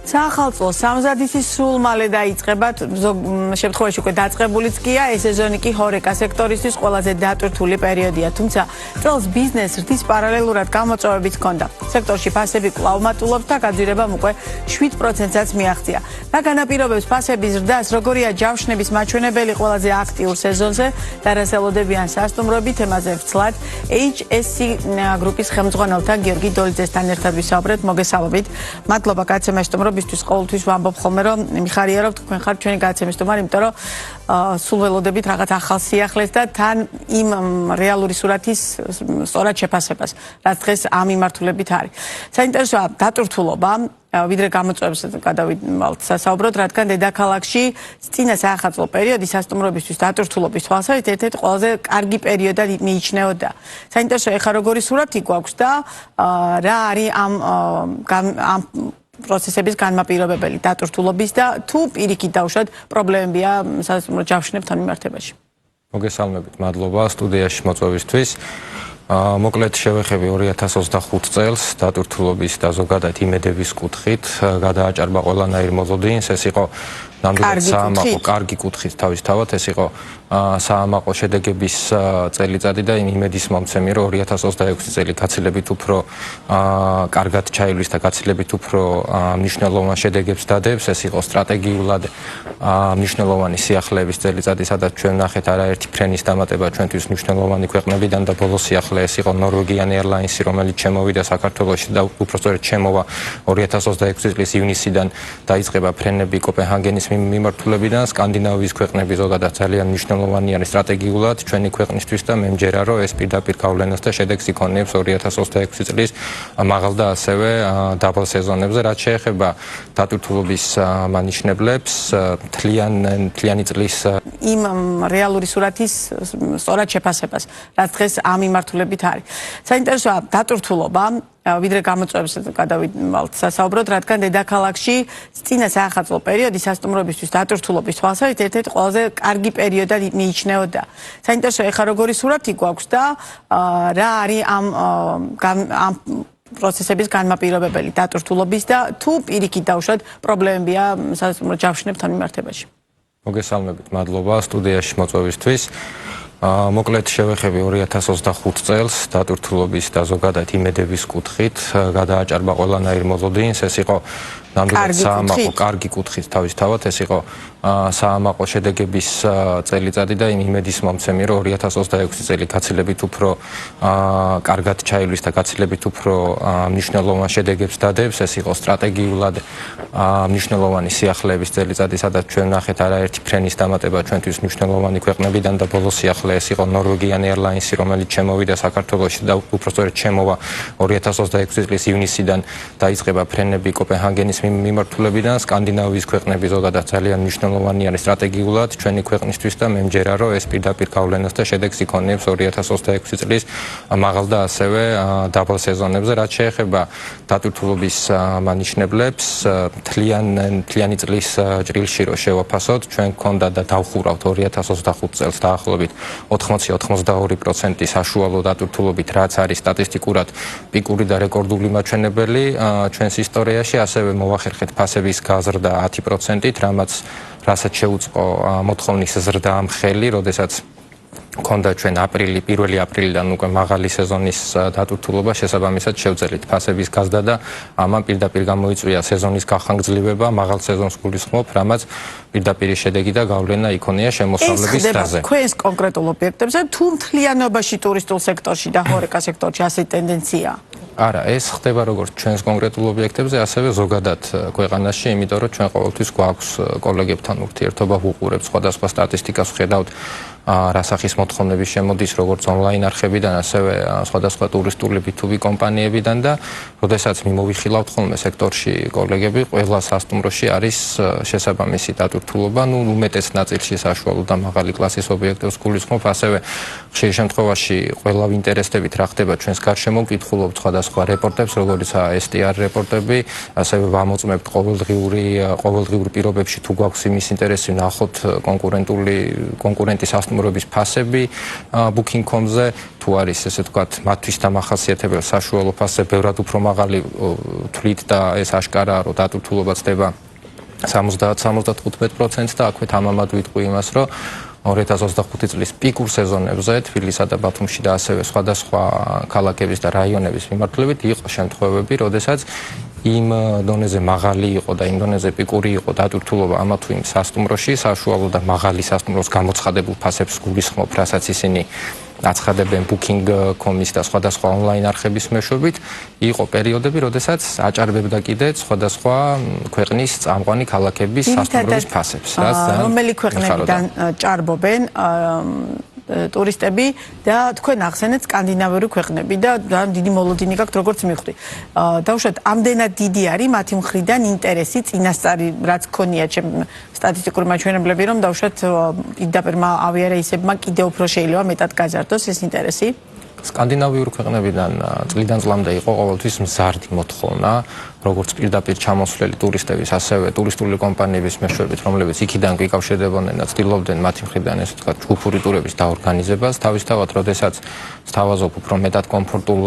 Საახალწლო სამზადისი სულ მალე დაიწყება, შემთხვევაში უკვე დაწყებულიც გია, ეს სეზონი კი ჰორეკა სექტორისთვის ყველაზე დატვირთული პერიოდია, თუმცა წელს ბიზნეს რდის პარალელურად გამოწვევებიც ჰქონდა. სექტორში ფასები კვლავ მატულობს და გაძვირებამ უკვე 7%-საც მიაღწია. რა განაპირობებს ფასების ზრდას, როგორია ჯავშნების მაჩვენებელი ყველაზე აქტიურ სეზონზე და რას ელოდებიან სასტუმროები, თემაზე ვცლად HSC გრუპის ხელმძღვანელთან გიორგი დოლიძესთან ერთად ვისაუბრეთ. მოგესალმებით. მადლობა გაცემის სტუმრობისთვის, ყოველთვის ვამბობ ხოლმე, რომ მიხარია, რომ თქვენ ხართ ჩვენი გაცემის სტუმარი, იმიტომ რომ სულ ველოდებით რაღაც ახალ სიახლეს და თან იმ რეალური სურათის სწორად შეფასებას, რაც დღეს ამ მიმართულებით არის. საინტერესოა დატვირთულობა, ვიდრე გამოწვევებს გადავივალთ სასაუბროდ, რადგან დედაქალაქში წინა საახალწლო პერიოდი სასტუმროებისთვის დატვირთულობის თვალსაზრისით ერთ-ერთი ყველაზე კარგი პერიოდად მიიჩნეოდა. საინტერესოა, ეხლა როგორი სურათი გვაქვს და რა არის ამ პროცესების განმაპირობებელი დატვირთულობის და თუ პირიქით დავუშვათ პრობლემებია სასტუმრო ჯავშნებთან მიმართებაში. მოგესალმებით, მადლობა სტუდიაში მოწვევისთვის. მოკლედ შევეხები 2025 წელს დატვირთულობის და ზოგადად იმედების კუთხით გადააჭარბა ყველანაირ მოლოდინს, ეს იყო ნამდვილად საამაყო კარგი კუთხით თავისთავად, ეს იყო საამაყო შედეგების წელიწადი და იმედის მომცემი, რომ 2026 წელი გაცილებით უფრო კარგად ჩაივლის და გაცილებით უფრო მნიშვნელოვან შედეგებს დადებს, ეს იყო სტრატეგიულად მნიშვნელოვანი სიახლეების წელიწადი, სადაც ჩვენ ნახეთ არაერთი ფრენის დამატება ჩვენთვის მნიშვნელოვანი ქვეყნებიდან და ბოლო სიახლე ეს იყო Norwegian Airlines-ი, რომელიც შემოვიდა საქართველოში და უпростоრად შემოვა 2026 წლის ივნისიდან დაიწყება ფრენები კოპენჰაგენის მიმართულებიდან, სკანდინავიის ქვეყნები ზოგადად ძალიან მნიშვნელოვანი არის სტრატეგიულად ჩვენი ქვეყნისთვის და მე მჯერა, რომ ეს პირდაპირ გავლენას და შედეგს იქონიებს 2026 წლის მაღალ და ასევე დაბალ სეზონებზე, რაც შეეხება დატვირთულობის მანიშნებლებს, მთლიანი წლის იმ რეალური სურათის სწორად შეფასებას, რაც დღეს ამ მიმართულებით არის. საინტერესოა დატვირთულობა, ვიდრე გამოწვევებს გადავივალთ სასაუბროდ, რადგან დედაქალაქში წინა საახალწლო პერიოდი სასტუმროებისთვის დატვირთულობის თვალსაზრისით ერთ-ერთი ყველაზე კარგი პერიოდად მიიჩნეოდა. საინტერესოა, ეხლა როგორი სურათი გვაქვს და რა არის ამ პროცესების განმაპირობებელი დატვირთულობის და თუ პირიქით დავუშვათ პრობლემებია სასტუმრო ჯავშნებთან მიმართებაში. მოგესალმებით, მადლობა სტუდიაში მოწვევისთვის. მოკლედ შევეხები 2025 წელს დატვირთულობის და ზოგადად იმედების კუთხით გადააჭარბა ყველანაირ მოლოდინს, ეს იყო ნამდვილად საამაყო კარგი კუთხით თავისთავად, ეს იყო საამაყო შედეგების წელიწადი და იმედის მომცემი, რომ 2026 წელი გაცილებით უფრო კარგად ჩაივლის და გაცილებით უფრო მნიშვნელოვან შედეგებს დადებს, ეს იყო სტრატეგიულად მნიშვნელოვანი სიახლეების წელიწადი, სადაც ჩვენ ნახეთ არაერთი ფრენის დამატება ჩვენთვის მნიშვნელოვანი ქვეყნებიდან და ბოლო სიახლე ეს იყო Norwegian Airlines-ი, რომელიც შემოვიდა საქართველოში და უпростоრად შემოვა 2026 წლის ივნისიდან დაიწყება ფრენები კოპენჰაგენის მიმართულებიდან, სკანდინავიის ქვეყნები ზოგადად ძალიან მნიშვნელოვანი არის სტრატეგიულად ჩვენი ქვეყნისთვის და მე მჯერა, რომ ეს პირდაპირ გავლენას და შედეგს იქონიებს 2026 წლის მაღალ და ასევე დაბალ სეზონებზე, რაც შეეხება დატვირთულობის მანიშნებლებს, მთლიანი წლის ჭრილში რო შევაფასოთ, ჩვენ გქონდა და დავხურავთ 2025 წელს დაახლოებით 80-82% საშუალო დატვირთულობით, რაც არის სტატისტიკურად პიკური და რეკორდული მაჩვენებელი ჩვენს ისტორიაში, ასევე მოვახერხეთ ფასების გაზრდა 10%-ით, რასაც შეუწყო მოთხოვნის ზრდა ამხელი, როდესაც გქონდა ჩვენ 1 აპრილიდან უკვე მაღალი სეზონის დატვირთულობა, შესაბამისად შევძელით ფასების გაზრდა და ამან პირდაპირ გამოიწვია სეზონის გახანგრძლივება, მაღალ სეზონს გულისხმობ, რამაც პირდაპირ შედეგი და გავლენა იქონია შემოსავლების ზრდაზე. ეს ხდება თქვენს კონკრეტულ ობიექტებზე თუ მთლიანობაში ტურისტულ სექტორში და ჰორეკა სექტორში ასე ტენდენცია? არა, ეს ხდება როგორც ჩვენს კონკრეტულ ობიექტებზე, ასევე ზოგადად ქვეყანაში, იმიტომ რომ ჩვენ ყოველთვის გვაქვს კოლეგებთან ურთიერთობა, ვუყურებთ სხვადასხვა სტატისტიკას, ვხედავთ რა სახის მოთხოვნების შემოდის როგორც ონლაინ არხებიდან, ასევე სხვადასხვა ტურისტული B2B კომპანიებიდან და როდესაც მიმოვიხილავთ ხოლმე სექტორში კოლეგები, ყველა სასტუმროში არის შესაბამისი დატვირთულობა, უმეტეს ნაწილში საშუალო და მაღალი კლასის ობიექტებს გულისხმობ, ასევე ხშირ შემთხვევაში ყველა ინტერესდებით რა ხდება ჩვენს გარშემო, ვკითხულობთ სხვადასხვა რეპორტებს, როგორიცაა STR რეპორტები, ასევე ვამოწმებთ ყოველდღიურ პირობებში თუ გვაქვს იმის ინტერესი ვნახოთ კონკურენტის სასტუმროების ფასები Booking.com-ზე, თუ არის ესე ვთქვათ, მათთვის დამახასიათებელ საშუალო ფასზე ბევრად უფრო მაღალი თვლით და ეს აშკარაა, რომ დატვირთულობა ხდება 70-75% და აქვე თამამად ვიტყვი იმას, რომ 2025 წლის პიკურ სეზონებზე თბილისსა და ბათუმში და ასევე სხვადასხვა ქალაქების და რაიონების მიმართულებით იყო შემთხვევები, როდესაც იმ დონეზე მაღალი იყო და იმ დონეზე პიკური იყო დატვირთულობა ამა თუ იმ სასტუმროში, საშუალო და მაღალი სასტუმროს გამოცხადებულ ფასებს გულისხმობ, რასაც ისინი აცხადებენ Booking.com-ის და სხვადასხვა ონლაინ არხების მეშვეობით, იყო პერიოდები, როდესაც აჭარბებდა კიდე სხვადასხვა ქვეყნის წამყვანი ქალაქების სასტუმროების ფასებს, რაც რომელი ქვეყნებიდან ჭარბობენ ტურისტები და თქვენ ახსენეთ სკანდინავიური ქვეყნები და დიდი მოლოდინი გაქვთ როგორც მივხვდი. Დავუშვათ, ამდენად დიდი არის მათი მხრიდან ინტერესი წინასწარი რაც გქონია ჩემ სტატისტიკური მაჩვენებლები, რომ დავუშვათ პირდაპირ ავიარეისებმა კიდევ უფრო შეიძლება მეტად გაზარდოს ეს ინტერესი. სკანდინავიური ქვეყნებიდან წლიდან წლამდე იყო ყოველთვის მზარდი მოთხოვნა, როგორც პირდაპირ ჩამოსვლელი ტურისტების, ასევე ტურისტული კომპანიების მეშვეობით, რომლებიც იქიდან გვიკავშირდებოდნენ და ცდილობდნენ მათი მხრიდან ესე ვთქვათ, ჯგუფური ტურების დაორგანიზებას, თავისთავად, როდესაც სთავაზობ უფრო მეტად კომფორტულ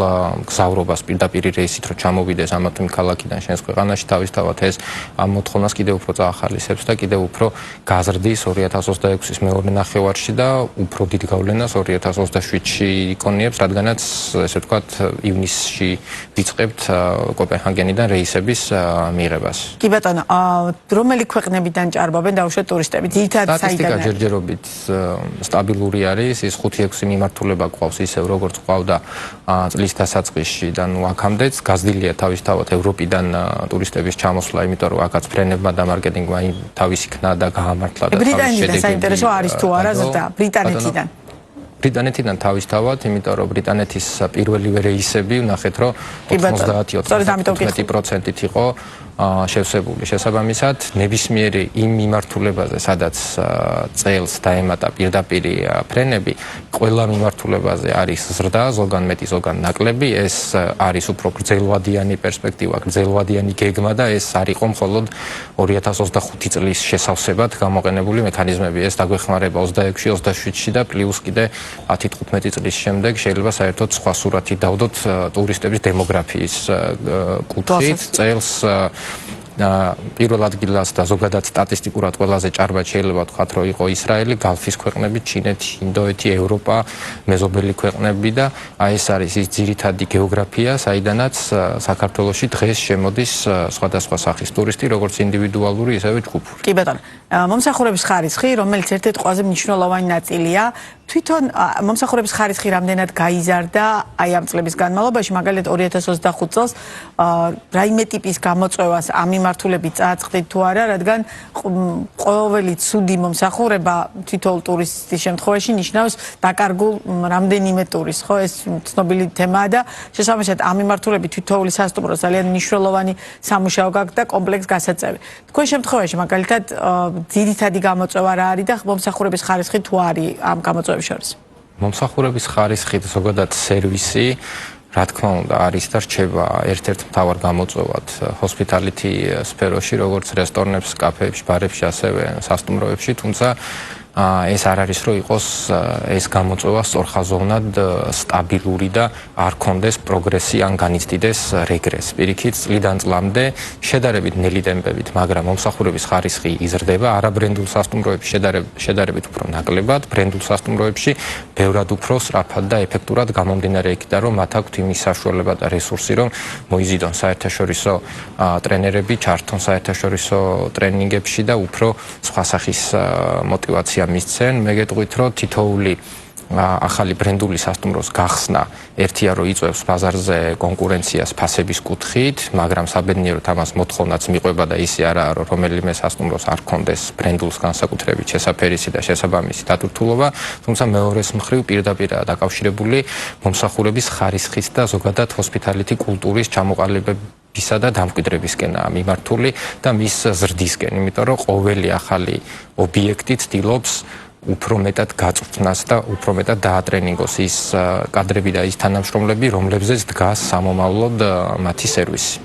გზავრობას პირდაპირ რეისით რო ჩამოვიდეს ამა თუ იმ ქალაქიდან შენს ქვეყანაში, თავისთავად ეს ამ მოთხოვნას კიდევ უფრო წაახალისებს და კიდევ უფრო გაზრდის 2026-ის მეორე ნახევარში და უფრო დიდ გავლენას 2027-ში იქონიებს, რადგანაც ესე ვთქვათ, ივნისში ვიწყებთ კოპენჰაგენიდან რეისების მიღებას. კი ბატონო, რომელი ქვეყნებიდან ჭარბობენ დავუშვათ ტურისტები? ძირითადად საიდან? სტატისტიკა ჯერჯერობით სტაბილური არის, ის 5-6 მიმართულება გვყავს ისევ როგორც ყავდა წლის დასაწყისში და ნუ აქამდეც გაზრდილია თავისთავად ევროპიდან ტურისტების ჩამოსვლა, იმიტომ რომ აქაც ფრენებმა და მარკეტინგმა თავისი ქნა და გაამართლა და თავისი შედეგები. საინტერესო არის თუ არა ზრდა ბრიტანეთიდან? ბრიტანეთიდან თავისთავად, იმიტომ რომ ბრიტანეთის პირველივე რეისები ვნახეთ, რომ 90-95%-ით იყო შევსებული. შესაბამისად, ნებისმიერი იმ მიმართულებაზე, სადაც წელს დაემატა პირდაპირ ფრენები, ყველა მიმართულებაზე არის ზრდა, ზოგან მეტი, ზოგან ნაკლები, ეს არის უფრო გრძელვადიანი პერსპექტივა, გრძელვადიანი გეგმა და ეს არ იყო მხოლოდ 2025 წლის შესავსებად გამოყენებული მექანიზმები. ეს დაგვეხმარება 26-27-ში და პლუს კიდე 10-15 წლის შემდეგ შეიძლება საერთოდ სხვა სურათი დავდოთ ტურისტების დემოგრაფიის კუთხით. წელს პირველ ადგილას და ზოგადად სტატისტიკურად ყველაზე ჭარბად შეიძლება ვთქვათ, რომ იყო ისრაელი, გალფის ქვეყნები, ჩინეთი, ინდოეთი, ევროპა, მეზობელი ქვეყნები და ეს არის ის ძირითადი გეოგრაფია, საიდანაც საქართველოში დღეს შემოდის სხვადასხვა სახის ტურისტი, როგორც ინდივიდუალური, ისევე ჯგუფური. კი ბატონო, მომსახურების ხარისხი, რომელიც ერთ-ერთი ყველაზე მნიშვნელოვანი ნაწილია, თვითონ მომსახურების ხარისხი რამდენად გაიზარდა აი ამ წლების განმავლობაში, მაგალითად 2025 წელს რაიმე ტიპის გამოწვევას ამ მიმართულებით წააწყდით თუ არა, რადგან ყოველი ცუდი მომსახურება თითოეულ ტურისტის შემთხვევაში ნიშნავს დაკარგულ რამდენიმე ტურისტს, ხო? ეს ცნობილი თემაა და შესაბამისად ამ მიმართულებით თითოეული სასტუმრო ძალიან მნიშვნელოვანი სამუშაო გაქვს და კომპლექს გასაწევი. თქვენ შემთხვევაში მაგალითად ძირითადი გამოწვევა რა არის და მომსახურების ხარისხი თუ არის ამ გამოწვევების შორის? მომსახურების ხარისხი და ზოგადად სერვისი რა თქმა უნდა არის და რჩება ერთ-ერთ მთავარ გამოწვევად ჰოსპიტალიტი სფეროში, როგორც რესტორნებს, კაფეებში, ბარებში, ასევე სასტუმროებში, თუმცა ეს არ არის რომ იყოს ეს გამოწვევა სწორხაზოვნად სტაბილური და არ კონდეს პროგრესი ან განიცდიდეს რეგრესი. პირიქით, წლიდან წლამდე შედარებით ნელი ტემპებით, მაგრამ მომსახურების ხარისხი იზრდება, არაბრენდულ სასტუმროებში შედარებით უფრო ნაკლებად, ბრენდულ სასტუმროებში ბევრად უფრო სწრაფად და ეფექტურად გამომდინარე იქიდან, რომ მათ აქვთ იმის საშუალება და რესურსი, რომ მოიზიდონ საერთაშორისო ტრენერები, ჩართონ საერთაშორისო ტრენინგებში და უფრო სხვა სახის мотивация მისცენ. მე გეტყვით, რომ თითოეული ახალი ბრენდული სასტუმროს გახსნა ერთია რომ იწვევს ბაზარზე კონკურენციას ფასების კუთხით, მაგრამ საბედნიეროდ ამას მოთხოვნაც მიყვება და ისე არაა რომ რომელიმე სასტუმროს არ კონდეს ბრენდულს განსაკუთრებით შესაფერისი და შესაბამისი დატვირთულობა, თუმცა მეორეს მხრივ პირდაპირაა დაკავშირებული მომსახურების ხარისხის და ზოგადად ჰოსპიტალიტი კულტურის ჩამოყალიბებისა და დამკვიდრებისკენაა მიმართული და მის ზრდისკენ, იმიტომ რომ ყოველი ახალი ობიექტი ცდილობს უფრო მეტად გაწვრთნას და უფრო მეტად დაატრენინგოს ის კადრები და ის თანამშრომლები, რომლებზეც დგას სამომავლოდ მათი სერვისი.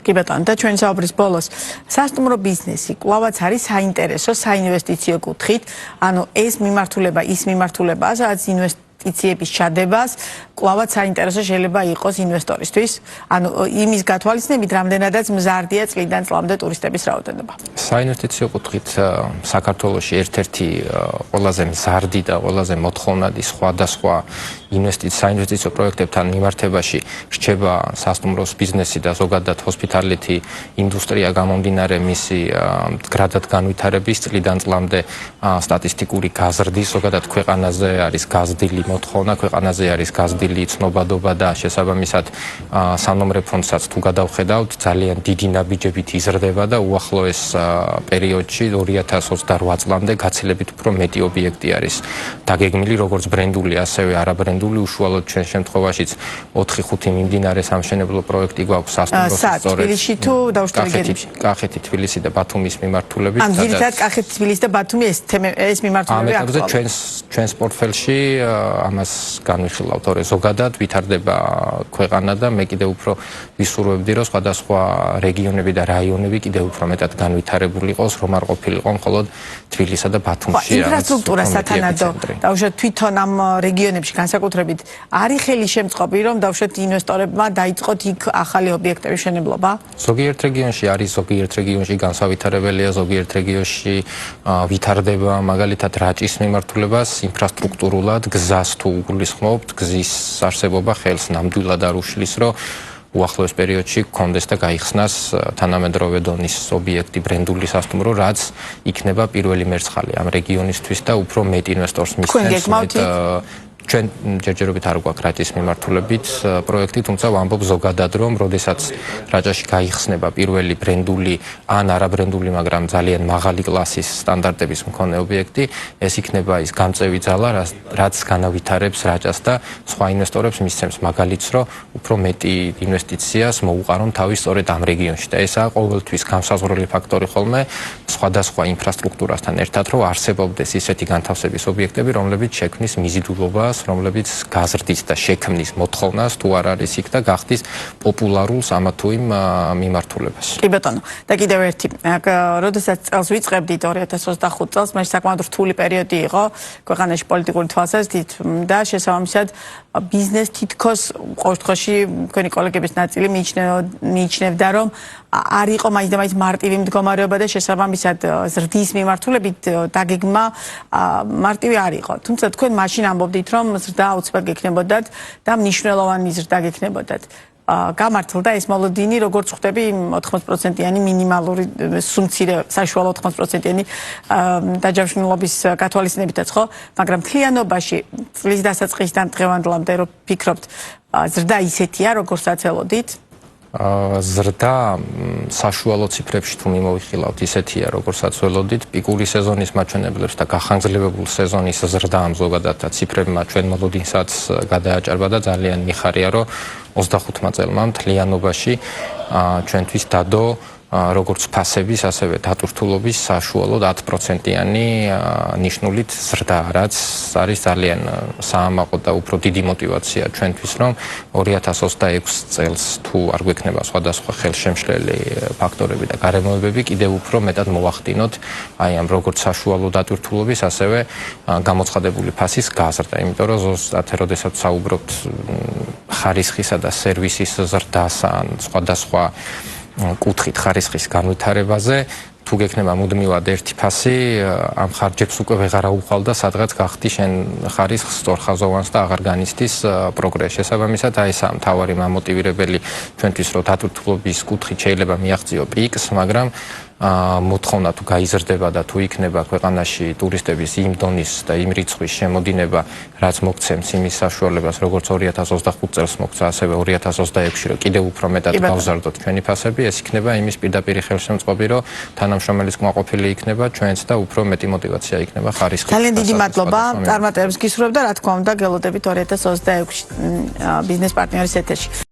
კი ბატონო, და ჩვენი საუბრის ბოლოს სასტუმრო ბიზნესი კვლავაც არის საინტერესო საინვესტიციო კუთხით, ანუ ეს მიმართულება, ის მიმართულება, სადაც ინვესტიციების ჩადებას კვლავაც საინტერესო შეიძლება იყოს ინვესტორისთვის, ანუ იმის გათვალისწინებით, რამდენადაც მზარდია წლიდან წლამდე ტურისტების რაოდენობა. საინვესტიციო კუთხით საქართველოში ერთ-ერთი ყველაზე მზარდი და ყველაზე მოთხოვნადი სხვადასხვა საინვესტიციო პროექტებთან მიმართებაში რჩება სასტუმროს ბიზნესი და ზოგადად ჰოსპიტალიტი ინდუსტრია გამომდინარე მისი მდგრადად განვითარების წლიდან წლამდე სტატისტიკური გაზრდის, ზოგადად ქვეყანაზე არის გაზრდილი მოთხოვნა, ქვეყანაზე არის გაზრდილი ცნობადობა და შესაბამისად სანომრე ფონდსაც თუ გადავხედავთ, ძალიან დიდი ნაბიჯებით იზრდება და უახლოეს პერიოდში 2028 წლამდე გაცილებით უფრო მეტი ობიექტი არის დაგეგმილი, როგორც ბრენდული, ასევე არაბრენდული. უშუალოდ ჩვენ შემთხვევაშიც 4-5 მიმდინარე სამშენებლო პროექტი გვაქვს სასტუმროს სწორედ თბილისში თუ დაუშვებელში. კახეთი, თბილისი და ბათუმის მიმართულებით. ან ძირითადად კახეთი, თბილისი და ბათუმი ეს მიმართულები აქტუალურია. ჩვენს პორტფელში ამას განვიხილავთ, ორი ზოგადად ვითარდება ქვეყანა და მე კიდევ უფრო ვისურვებდი, რომ სხვადასხვა რეგიონები და რაიონები კიდევ უფრო მეტად განვითარებული იყოს, რომ არ ყოფილიყო მხოლოდ თბილისსა და ბათუმში. ინფრასტრუქტურა სათანადო დაუშვათ თვითონ ამ რეგიონებში განსაკუთრებით არის ხელი შემწყობი, რომ დაუშვათ ინვესტორებმა დაიწყოთ იქ ახალი ობიექტების მშენებლობა? ზოგიერთ რეგიონში არის, ზოგიერთ რეგიონში განსავითარებელია, ზოგიერთ რეგიონში ვითარდება, მაგალითად რაჭის მიმართულებას ინფრასტრუქტურულად გზას თუ გულისხმობთ, გზის არსებობა ხელს ნამდვილად არ უშლის, რომ უახლოეს პერიოდში გქონდეს და გაიხსნას თანამედროვე დონის ობიექტი ბრენდული სასტუმრო, რაც იქნება პირველი მერცხალი ამ რეგიონისთვის და უფრო მეტ ინვესტორს მისცემს. ჩვენ ჯერჯერობით არ გვაქვს რაჭის მიმართულებით პროექტი, თუმცა ვამბობ ზოგადად, რომ როდესაც რაჭაში გაიხსნება პირველი ბრენდული ან არაბრენდული, მაგრამ ძალიან მაღალი კლასის სტანდარტების მქონე ობიექტი, ეს იქნება ის გამწევი ძალა, რაც განავითარებს რაჭას და სხვა ინვესტორებს მისცემს მაგალითს, რომ უფრო მეტი ინვესტიციას მოუყარონ თავის სწორედ ამ რეგიონში და ესაა ყოველთვის განსაზღვრელი ფაქტორი ხოლმე სხვადასხვა ინფრასტრუქტურასთან ერთად, რომ არსებობდეს ისეთი განთავსების ობიექტები, რომლებიც შექმნის მიზიდულობას, რომლებიც გაზრდის და შექმნის მოთხოვნას თუ არ არის იქ და გახდის პოპულარულს ამა თუ იმ მიმართულებას. კი ბატონო, და კიდევ ერთი, როდესაც წელს ვიწყებდით 2025 წელს, მე საკმაოდ რთული პერიოდი იყო ქვეყანაში პოლიტიკური თვალსაზრისით და შესაბამისად ბიზნეს თითქოს ყოველ შემთხვევაში თქვენი კოლეგების ნაწილი მიიჩნევდა, რომ არ იყო მაინც და მაინც მარტივი მდგომარეობა და შესაბამისად ზრდის მიმართულებით დაგეგმა მარტივი არ იყო. თუმცა თქვენ მაშინ ამბობდით, რომ ზრდა აუცილებლად გექნებოდათ და მნიშვნელოვანი ზრდა გექნებოდათ. გამართლდა ეს მოლოდინი, როგორც ხვდები 80%-იანი მინიმალური სუმცირე საშუალო 80%-იანი დაჯავშნილობის გათვალისწინებითაც ხო, მაგრამ მთლიანობაში წლის დასაწყისიდან დღევანდლამდე რო ფიქრობთ, ზრდა ისეთია, როგორცაც ელოდით? ზრდა საშუალო ციფრებში თუ მიმოვიხილავთ, ისეთია, როგორცაც ველოდით, პიკური სეზონის მაჩვენებლებს და გახანგრძლივებულ სეზონის ზრდამ ზოგადად ციფრებმა ჩვენ მოლოდინსაც გადააჭარბა და ძალიან მიხარია, რომ 25 წელმა მთლიანობაში ჩვენთვის დადო როგორც ფასების, ასევე დატვირთულობის საშუალოდ 10%-იანი ნიშნულით ზრდა, რაც არის ძალიან საამაყო და უფრო დიდი мотиваცია ჩვენთვის, რომ 2026 წელს თუ არ გვექნება სხვადასხვა ხელშემშლელი ფაქტორები და გარემოებები, კიდევ უფრო მეტად მოვახდინოთ აი ამ როგორც საშუალო დატვირთულობის, ასევე გამოცხადებული ფასის გაზრდა, იმიტომ რომ ზუსტად როდესაც საუბრობთ ხარისხისა და სერვისის ზრდას ან სხვადასხვა კუთხით ხარისხის განვითარებაზე, თუ გექნება მუდმივად ერთი ფასი, ამ ხარჯებს უკვე ვეღარ აუხვალ და სადღაც გახდი შენ ხარისხს სწორხაზოვანს და აღარ განიცდის პროგრესს. შესაბამისად, აი ეს მთავარი მამოტივირებელი ჩვენთვის, რომ დატვირთულობის კუთხით შეიძლება მიაღწიო პიკს, მაგრამ მოთხოვნა თუ გაიზრდება და თუ იქნება ქვეყანაში ტურისტების იმ დონის და იმ რიცხვის შემოდინება, რაც მოგცემს იმის საშუალებას, როგორც 2025 წელს მოგცა, ასევე 2026-ში, რომ კიდევ უფრო მეტად გავზარდოთ ჩვენი ფასები, ეს იქნება იმის პირდაპირი ხელშემწყობი, რომ თანამშრომელის კმაყოფილი იქნება ჩვენც და უფრო მეტი мотиваცია იქნება ხარისხის. ძალიან დიდი მადლობა, წარმატებებს გისურვებ და რა თქმა უნდა, გელოდებით 2026-ში ბიზნეს პარტნიორის ეთერში.